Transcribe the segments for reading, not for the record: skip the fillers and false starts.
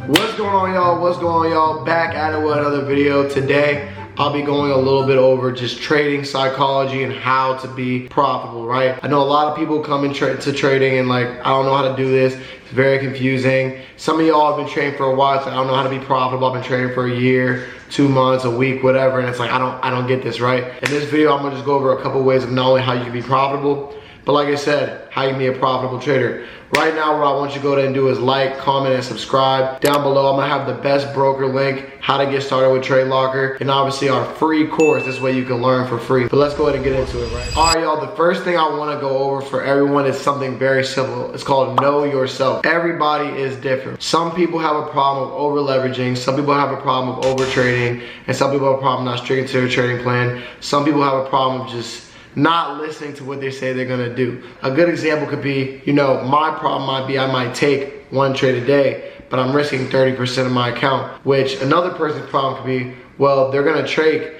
What's going on, y'all? What's going on, y'all? Back at it with another video. Today I'll be going a little bit over just trading psychology and how to be profitable, right? I know a lot of people come into trading and like, I don't know how to do this. It's very confusing. Some of y'all have been trading for a while, so I don't know how to be profitable. I've been trading for a year, 2 months, a week, whatever, and it's like I don't get this, right? In this video, I'm gonna just go over a couple ways of not only how you can be profitable, but like I said, how you can be a profitable trader. Right now, what I want you to go ahead and do is like, comment, and subscribe. Down below, I'm gonna have the best broker link, how to get started with Trade Locker, and obviously our free course. This way you can learn for free. But let's go ahead and get into it, right? All right, y'all, the first thing I wanna go over for everyone is something very simple. It's called know yourself. Everybody is different. Some people have a problem with over leveraging. Some people have a problem with over trading. And some people have a problem not sticking to their trading plan. Some people have a problem with just not listening to what they say they're gonna do. A good example could be, you know, my problem might be I might take one trade a day, but I'm risking 30% of my account, which another person's problem could be, well, they're gonna trade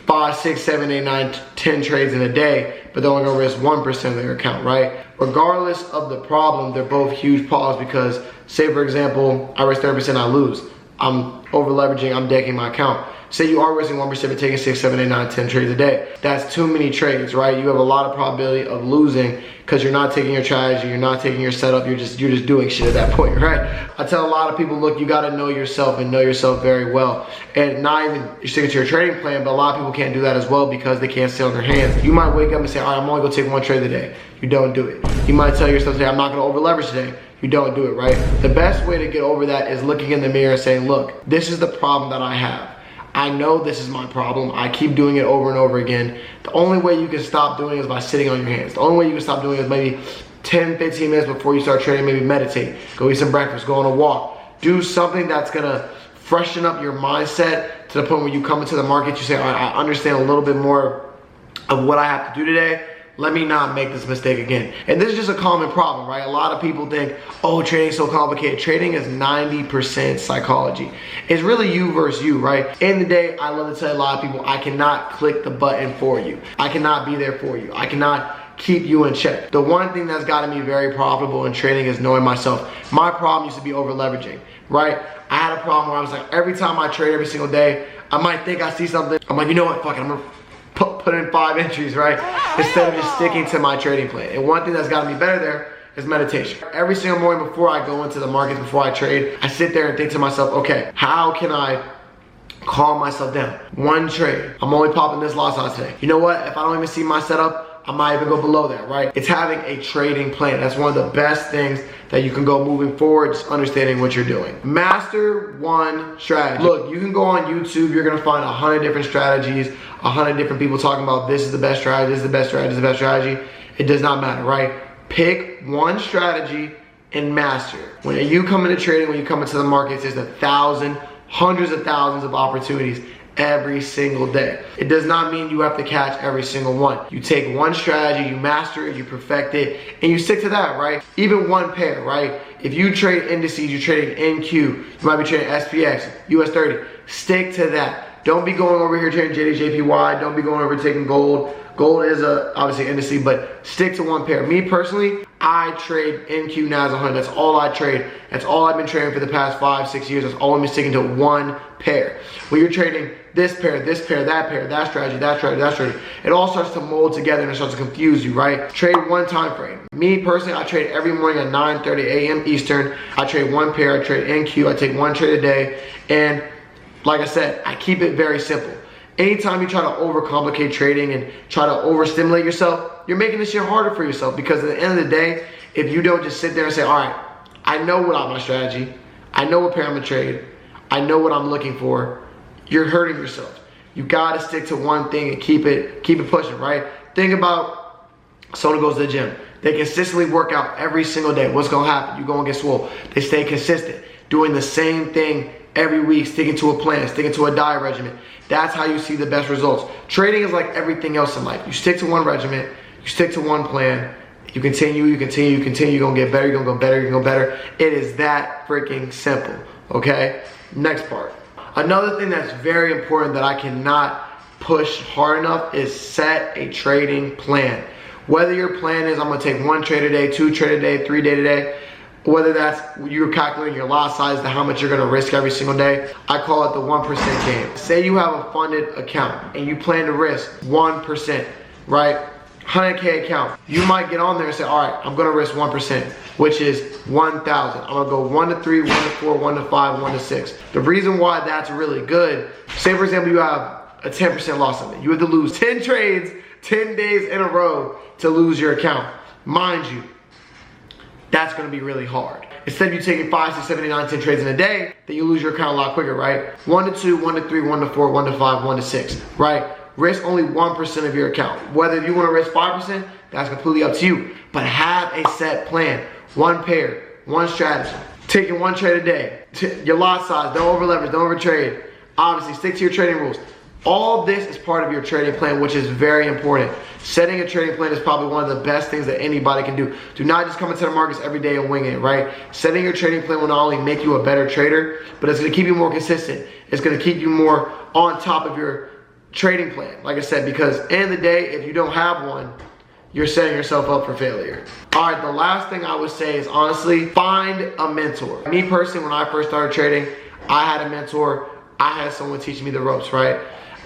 5, 6, 7, 8, 9, 10 trades in a day, but they're only gonna risk 1% of their account, right? Regardless of the problem, they're both huge problems because, say for example, I risk 30%, I lose. I'm over leveraging, I'm decking my account. Say you are risking 1% but taking 6, 7, 8, 9, 10 trades a day. That's too many trades, right? You have a lot of probability of losing because you're not taking your strategy, you're not taking your setup, you're just doing shit at that point, right? I tell a lot of people, look, you gotta know yourself and know yourself very well. And not even sticking to your trading plan, but a lot of people can't do that as well because they can't sit on their hands. You might wake up and say, all right, I'm only gonna take one trade a day. You don't do it. You might tell yourself today, I'm not gonna over leverage today. You don't do it, right? The best way to get over that is looking in the mirror and saying, look, this is the problem that I have. I know this is my problem. I keep doing it over and over again. The only way you can stop doing it is by sitting on your hands. The only way you can stop doing it is maybe 10, 15 minutes before you start trading, maybe meditate, go eat some breakfast, go on a walk. Do something that's gonna freshen up your mindset to the point where you come into the market, you say, all right, I understand a little bit more of what I have to do today. Let me not make this mistake again. And this is just a common problem, right? A lot of people think, oh, trading's so complicated. Trading is 90% psychology. It's really you versus you, right? In the day, I love to tell a lot of people, I cannot click the button for you. I cannot be there for you. I cannot keep you in check. The one thing that's gotten me very profitable in trading is knowing myself. My problem used to be over leveraging, right? I had a problem where I was like, every time I trade every single day, I might think I see something. I'm like, you know what, fuck it, I'm gonna put in 5 entries, right? Instead of just sticking to my trading plan. And one thing that's gotten me better there is meditation. Every single morning before I go into the markets, before I trade, I sit there and think to myself, okay, how can I calm myself down? One trade. I'm only popping this loss out today. You know what? If I don't even see my setup, I might even go below that, right? It's having a trading plan. That's one of the best things that you can go moving forward, just understanding what you're doing. Master one strategy. Look, you can go on YouTube, you're gonna find 100 different strategies, 100 different people talking about this is the best strategy, this is the best strategy, this is the best strategy. It does not matter, right? Pick one strategy and master it. When you come into trading, when you come into the markets, there's 1,000, hundreds of thousands of opportunities every single day. It does not mean you have to catch every single one. You take one strategy, you master it, you perfect it, and you stick to that, right? Even one pair, right? If you trade indices, you're trading NQ, you might be trading SPX, US 30, stick to that. Don't be going over here trading JPY, don't be going over taking gold. Gold is obviously an indice, but stick to one pair. Me personally, I trade NQ NAS 100. That's all I trade. That's all I've been trading for the past 5, 6 years. That's all I've been sticking to, one pair. When you're trading this pair, that strategy, that strategy, that strategy, it all starts to mold together and it starts to confuse you, right? Trade one time frame. Me personally, I trade every morning at 9:30 a.m. Eastern. I trade one pair, I trade NQ, I take one trade a day, and like I said, I keep it very simple. Anytime you try to overcomplicate trading and try to overstimulate yourself, you're making this shit harder for yourself, because at the end of the day, if you don't just sit there and say, all right, I know what my strategy, I know what pair I'm gonna trade, I know what I'm looking for, you're hurting yourself. You gotta stick to one thing and keep it pushing, right? Think about someone who goes to the gym. They consistently work out every single day. What's gonna happen? You're gonna get swole. They stay consistent, doing the same thing every week, sticking to a plan, sticking to a diet regimen. That's how you see the best results. Trading is like everything else in life. You stick to one regimen, you stick to one plan, you continue, you're gonna get better, you're gonna go better, you're gonna go better. It is that freaking simple, okay? Next part. Another thing that's very important that I cannot push hard enough is set a trading plan. Whether your plan is I'm gonna take one trade a day, 2 trade a day, 3 day a day, Whether that's you're calculating your lot size to how much you're gonna risk every single day. I call it the 1% game. Say you have a funded account and you plan to risk 1%, right? 100K account. You might get on there and say, all right, I'm gonna risk 1%, which is 1,000. I'm gonna go 1 to 3, 1 to 4, 1 to 5, 1 to 6. The reason why that's really good, say for example, you have a 10% loss on it. You have to lose 10 trades, 10 days in a row to lose your account. Mind you, that's gonna be really hard. Instead of you taking 5, 6, 7, 8, 9, 10 trades in a day, then you lose your account a lot quicker, right? 1 to 2, 1 to 3, 1 to 4, 1 to 5, 1 to 6, right? Risk only 1% of your account. Whether you wanna risk 5%, that's completely up to you. But have a set plan. One pair, one strategy. Taking one trade a day. Your lot size, don't over leverage, don't over trade. Obviously, stick to your trading rules. All this is part of your trading plan, which is very important. Setting a trading plan is probably one of the best things that anybody can do. Do not just come into the markets every day and wing it, right? Setting your trading plan will not only make you a better trader, but it's gonna keep you more consistent. It's gonna keep you more on top of your trading plan, like I said, because at the end of the day, if you don't have one, you're setting yourself up for failure. All right, the last thing I would say is honestly, find a mentor. Me personally, when I first started trading, I had a mentor. I had someone teaching me the ropes, right?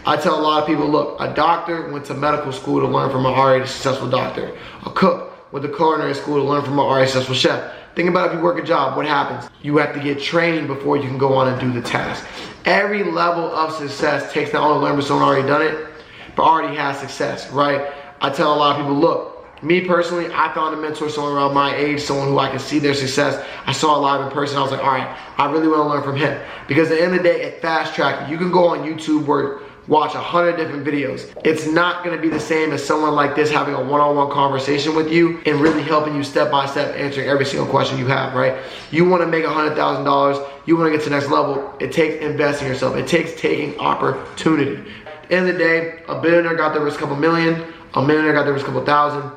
I tell a lot of people, look, a doctor went to medical school to learn from an already successful doctor. A cook went to culinary school to learn from an already successful chef. Think about if you work a job, what happens? You have to get training before you can go on and do the task. Every level of success takes not only learn from someone already done it, but already has success, right? I tell a lot of people, look, me personally, I found a mentor, someone around my age, someone who I can see their success. I saw it live in person. I was like, all right, I really want to learn from him. Because at the end of the day, it fast track. You can go on YouTube where watch 100 different videos. It's not gonna be the same as someone like this having a one-on-one conversation with you and really helping you step by step answering every single question you have, right? You wanna make $100,000, you wanna get to the next level, it takes investing in yourself. It takes taking opportunity. At the end of the day, a billionaire got there with a couple million, a millionaire got there with a couple thousand.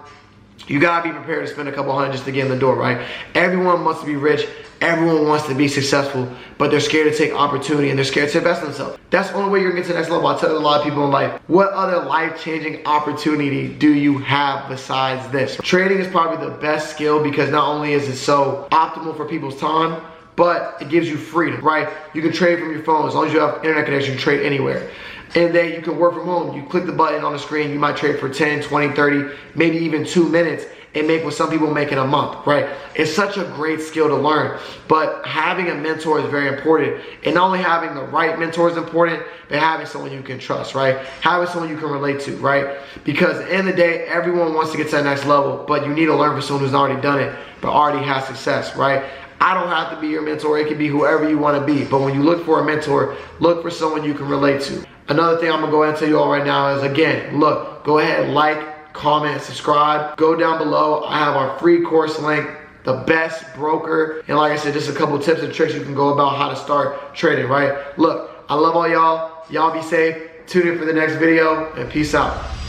You gotta be prepared to spend a couple hundred just to get in the door, right? Everyone wants to be rich, everyone wants to be successful, but they're scared to take opportunity and they're scared to invest in themselves. That's the only way you're gonna get to the next level. I tell a lot of people in life, what other life-changing opportunity do you have besides this? Trading is probably the best skill because not only is it so optimal for people's time, but it gives you freedom, right? You can trade from your phone. As long as you have internet connection, you can trade anywhere. And then you can work from home. You click the button on the screen, you might trade for 10, 20, 30, maybe even 2 minutes and make what some people make in a month, right? It's such a great skill to learn, but having a mentor is very important. And not only having the right mentor is important, but having someone you can trust, right? Having someone you can relate to, right? Because at the end of the day, everyone wants to get to that next level, but you need to learn from someone who's already done it, but already has success, right? I don't have to be your mentor, it can be whoever you want to be. But when you look for a mentor, look for someone you can relate to. Another thing I'm gonna go ahead and tell you all right now is, again, look, go ahead, like, comment, subscribe. Go down below, I have our free course link, the best broker. And like I said, just a couple tips and tricks you can go about how to start trading, right? Look, I love all y'all. Y'all be safe. Tune in for the next video and peace out.